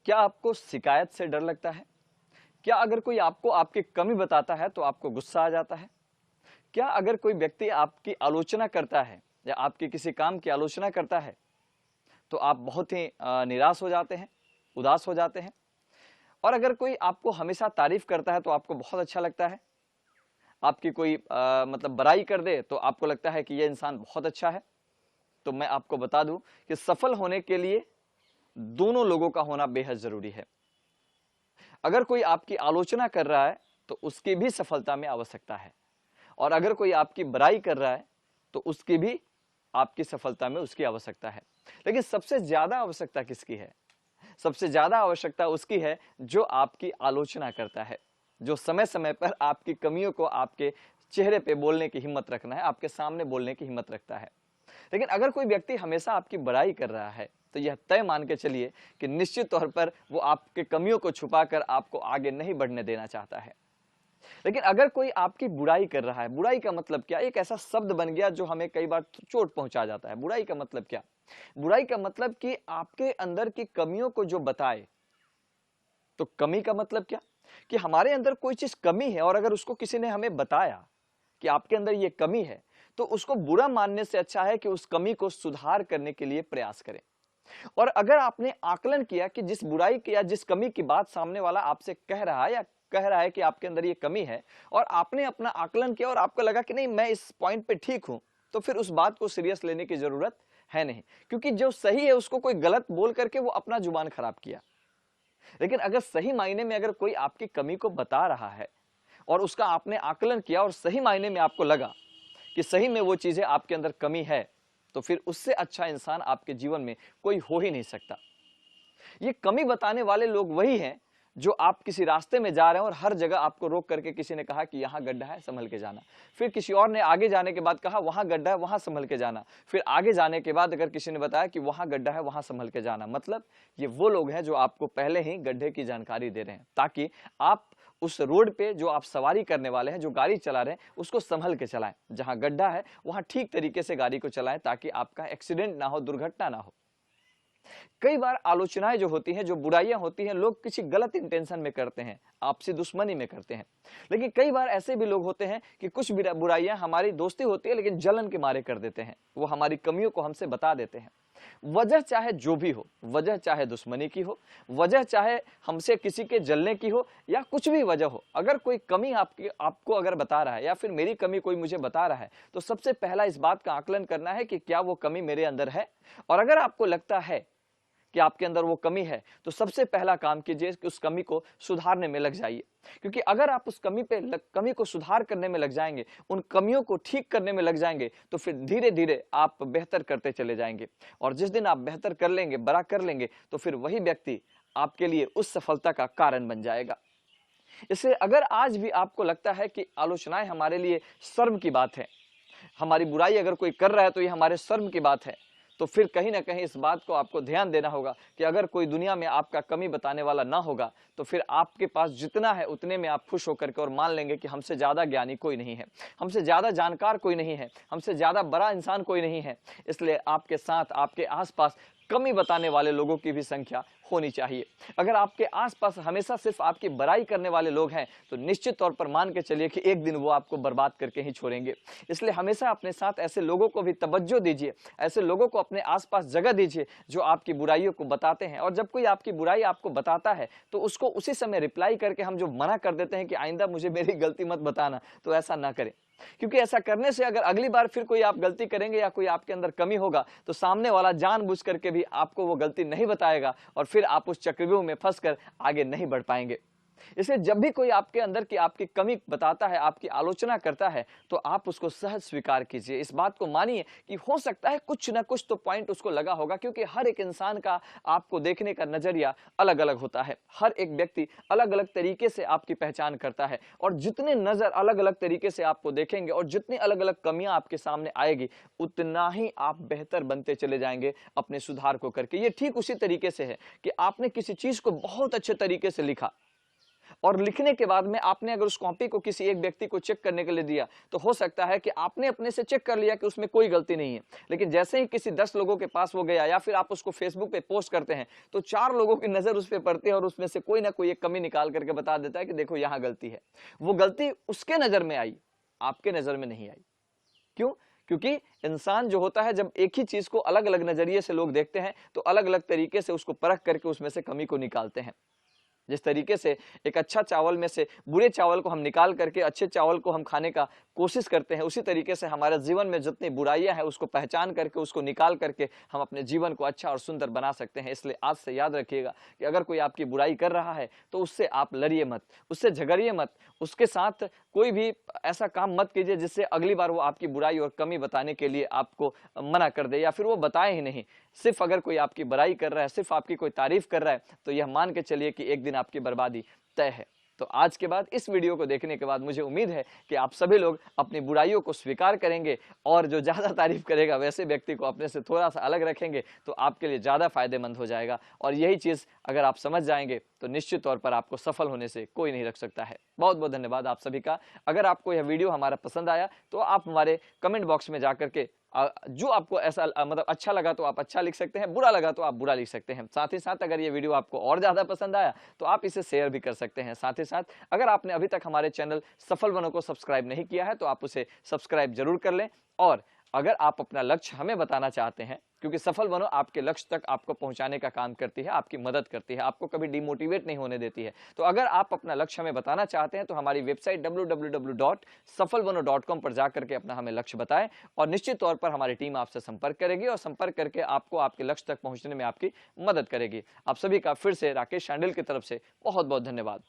क्या आपको शिकायत से डर लगता है? क्या अगर कोई आपको आपकी कमी बताता है तो आपको गुस्सा आ जाता है? क्या अगर कोई व्यक्ति आपकी आलोचना करता है या आपके किसी काम की आलोचना करता है तो आप बहुत ही निराश हो जाते हैं, उदास हो जाते हैं? और अगर कोई आपको हमेशा तारीफ करता है तो आपको बहुत अच्छा लगता है? आपकी कोई मतलब बड़ाई कर दे तो आपको लगता है कि ये इंसान बहुत अच्छा है? तो मैं आपको बता दूं कि सफल होने के लिए दोनों लोगों का होना बेहद जरूरी है। अगर कोई आपकी आलोचना कर रहा है तो उसकी भी सफलता में आवश्यकता है, और अगर कोई आपकी बुराई कर रहा है तो उसकी भी आपकी सफलता में उसकी आवश्यकता है। लेकिन सबसे ज्यादा आवश्यकता किसकी है? सबसे ज्यादा आवश्यकता उसकी है जो आपकी आलोचना करता है, जो समय समय पर आपकी कमियों को आपके चेहरे पे बोलने की हिम्मत रखना है, आपके सामने बोलने की हिम्मत रखता है। लेकिन अगर कोई व्यक्ति हमेशा आपकी बुराई कर रहा है तो यह तय मान के चलिए कि निश्चित तौर पर वो आपके कमियों को छुपाकर आपको आगे नहीं बढ़ने देना चाहता है। लेकिन अगर कोई आपकी बुराई कर रहा है, बुराई का मतलब क्या? एक ऐसा शब्द बन गया जो हमें कई बार चोट पहुंचा जाता है। बुराई का मतलब क्या? बुराई का मतलब कि आपके अंदर की कमियों को जो बताए। तो कमी का मतलब क्या? कि हमारे अंदर कोई चीज कमी है और अगर उसको किसी ने हमें बताया कि आपके अंदर ये कमी है, तो उसको बुरा मानने से अच्छा है कि उस कमी को सुधार करने के लिए प्रयास करें। और अगर आपने आकलन किया कि जिस बुराई की या जिस कमी की बात सामने वाला आपसे कह रहा है या कह रहा है कि आपके अंदर ये कमी है, और आपने अपना आकलन किया और आपको लगा कि नहीं मैं इस पॉइंट पे ठीक हूं, तो फिर उस बात को सीरियस लेने की जरूरत है नहीं, क्योंकि जो सही है उसको कोई गलत बोल करके वो अपना जुबान खराब किया। लेकिन अगर सही मायने में अगर कोई आपकी कमी को बता रहा है और उसका आपने आकलन किया और सही मायने में आपको लगा कि सही में वो चीजें आपके अंदर कमी है, तो फिर उससे अच्छा इंसान आपके जीवन में कोई हो ही नहीं सकता। ये कमी बताने वाले लोग वही हैं जो आप किसी रास्ते में जा रहे हैं और हर जगह आपको रोक करके किसी ने कहा कि यहां गड्ढा है, संभल के जाना। फिर किसी और ने आगे जाने के बाद कहा वहां गड्ढा है, वहां संभल के जाना। फिर आगे जाने के बाद अगर किसी ने बताया कि वहां गड्ढा है, वहां संभल के जाना। मतलब ये वो लोग हैं जो आपको पहले ही गड्ढे की जानकारी दे रहे हैं, ताकि आप उस रोड पे जो आप सवारी करने वाले हैं, जो गाड़ी चला रहे हैं, उसको संभल के चलाएं। जहां गड्ढा है वहां ठीक तरीके से गाड़ी को चलाएं, ताकि आपका एक्सीडेंट ना हो, दुर्घटना ना हो। कई बार आलोचनाएं जो होती हैं, जो बुराइयां होती हैं, लोग किसी गलत इंटेंशन में करते हैं, आपसी दुश्मनी में करते हैं। लेकिन कई बार ऐसे भी लोग होते हैं कि कुछ बुराइयां हमारी दोस्ती होती है लेकिन जलन के मारे कर देते हैं, वो हमारी कमियों को हमसे बता देते हैं। वजह चाहे जो भी हो, वजह चाहे दुश्मनी की हो, वजह चाहे हमसे किसी के जलने की हो, या कुछ भी वजह हो, अगर कोई कमी आपको अगर बता रहा है या फिर मेरी कमी कोई मुझे बता रहा है, तो सबसे पहला इस बात का आकलन करना है कि क्या वो कमी मेरे अंदर है। और अगर आपको लगता है कि आपके अंदर वो कमी है, तो सबसे पहला काम कीजिए कि उस कमी को सुधारने में लग जाइए। क्योंकि अगर आप उस कमी को सुधार करने में लग जाएंगे, उन कमियों को ठीक करने में लग जाएंगे, तो फिर धीरे धीरे आप बेहतर करते चले जाएंगे। और जिस दिन आप बेहतर कर लेंगे, बड़ा कर लेंगे, तो फिर वही व्यक्ति आपके लिए उस सफलता का कारण बन जाएगा। इसलिए अगर आज भी आपको लगता है कि आलोचनाएं हमारे लिए शर्म की बात है, हमारी बुराई अगर कोई कर रहा है तो ये हमारे शर्म की बात है, तो फिर कहीं ना कहीं इस बात को आपको ध्यान देना होगा कि अगर कोई दुनिया में आपका कमी बताने वाला ना होगा, तो फिर आपके पास जितना है उतने में आप खुश होकर के और मान लेंगे कि हमसे ज्यादा ज्ञानी कोई नहीं है, हमसे ज्यादा जानकार कोई नहीं है, हमसे ज्यादा बड़ा इंसान कोई नहीं है। इसलिए आपके साथ, आपके आसपास कमी बताने वाले लोगों की भी संख्या होनी चाहिए। अगर आपके आसपास हमेशा सिर्फ आपकी बुराई करने वाले लोग हैं, तो निश्चित तौर पर मान के चलिए कि एक दिन वो आपको बर्बाद करके ही छोड़ेंगे। इसलिए हमेशा अपने साथ ऐसे लोगों को भी तवज्जो दीजिए, ऐसे लोगों को अपने आसपास जगह दीजिए जो आपकी बुराइयों को बताते हैं। और जब कोई आपकी बुराई आपको बताता है तो उसको उसी समय रिप्लाई करके हम जो मना कर देते हैं कि आइंदा मुझे मेरी गलती मत बताना, तो ऐसा ना करें। क्योंकि ऐसा करने से अगर अगली बार फिर कोई आप गलती करेंगे या कोई आपके अंदर कमी होगा, तो सामने वाला जानबूझ करके भी आपको वो गलती नहीं बताएगा और फिर आप उस चक्रव्यूह में फंसकर आगे नहीं बढ़ पाएंगे। इसलिए जब भी कोई आपके अंदर की आपकी कमी बताता है, आपकी आलोचना करता है, तो आप उसको सहज स्वीकार कीजिए। इस बात को मानिए कि हो सकता है कुछ ना कुछ तो पॉइंट उसको लगा होगा, क्योंकि हर एक इंसान का आपको देखने का नजरिया अलग अलग होता है। हर एक व्यक्ति अलग अलग तरीके से आपकी पहचान करता है, और जितने नजर अलग अलग तरीके से आपको देखेंगे और जितनी अलग अलग कमियां आपके सामने आएगी, उतना ही आप बेहतर बनते चले जाएंगे अपने सुधार को करके। ये ठीक उसी तरीके से है कि आपने किसी चीज को बहुत अच्छे तरीके से लिखा और लिखने के बाद में आपने अगर उस कॉपी को किसी एक व्यक्ति को चेक करने के लिए दिया, तो हो सकता है कि आपने अपने से चेक कर लिया कि उसमें कोई गलती नहीं है, लेकिन जैसे ही किसी 10 लोगों के पास वो गया या फिर आप उसको फेसबुक पे पोस्ट करते हैं, तो 4 लोगों की नजर उस पे पड़ती है और उसमें से कोई ना कोई एक कमी निकाल करके बता देता है कि देखो यहाँ गलती है। वो गलती उसके नजर में आई, आपके नजर में नहीं आई। क्यों? क्योंकि इंसान जो होता है, जब एक ही चीज को अलग अलग नजरिए से लोग देखते हैं, तो अलग अलग तरीके से उसको परख करके उसमें से कमी को निकालते हैं। जिस तरीके से एक अच्छा चावल में से बुरे चावल को हम निकाल करके अच्छे चावल को हम खाने का कोशिश करते हैं, उसी तरीके से हमारे जीवन में जितनी बुराइयां हैं उसको पहचान करके, उसको निकाल करके हम अपने जीवन को अच्छा और सुंदर बना सकते हैं। इसलिए आज से याद रखिएगा कि अगर कोई आपकी बुराई कर रहा है तो उससे आप लड़िए मत, उससे झगड़िए मत, उसके साथ कोई भी ऐसा काम मत कीजिए जिससे अगली बार वो आपकी बुराई और कमी बताने के लिए आपको मना कर दे या फिर वो बताए ही नहीं। सिर्फ अगर कोई आपकी बुराई कर रहा है, सिर्फ आपकी कोई तारीफ कर रहा है, तो यह मान के चलिए कि एक दिन आपकी बर्बादी तय है। तो आज के बाद, इस वीडियो को देखने के बाद मुझे उम्मीद है कि आप सभी लोग अपनी बुराइयों को स्वीकार करेंगे और जो ज्यादा तारीफ करेगा वैसे व्यक्ति को अपने से थोड़ा सा अलग रखेंगे, तो आपके लिए ज्यादा फायदेमंद हो जाएगा। और यही चीज अगर आप समझ जाएंगे तो निश्चित तौर पर आपको सफल होने से कोई नहीं रख सकता है। बहुत बहुत धन्यवाद आप सभी का। अगर आपको यह वीडियो हमारा पसंद आया तो आप हमारे कमेंट बॉक्स में जाकर के जो आपको ऐसा मतलब अच्छा लगा तो आप अच्छा लिख सकते हैं, बुरा लगा तो आप बुरा लिख सकते हैं। साथ ही साथ अगर ये वीडियो आपको और ज्यादा पसंद आया तो आप इसे शेयर भी कर सकते हैं। साथ ही साथ अगर आपने अभी तक हमारे चैनल सफल बनो को सब्सक्राइब नहीं किया है तो आप उसे सब्सक्राइब जरूर कर लें। और अगर आप अपना लक्ष्य हमें बताना चाहते हैं, क्योंकि सफल बनो आपके लक्ष्य तक आपको पहुंचाने का काम करती है, आपकी मदद करती है, आपको कभी डिमोटिवेट नहीं होने देती है, तो अगर आप अपना लक्ष्य हमें बताना चाहते हैं तो हमारी वेबसाइट www.सफलबनो.com पर जाकर के अपना हमें लक्ष्य बताएं और निश्चित तौर पर हमारी टीम आपसे संपर्क करेगी और संपर्क करके आपको आपके लक्ष्य तक पहुंचने में आपकी मदद करेगी। आप सभी का फिर से राकेश शांडिल की तरफ से बहुत बहुत धन्यवाद।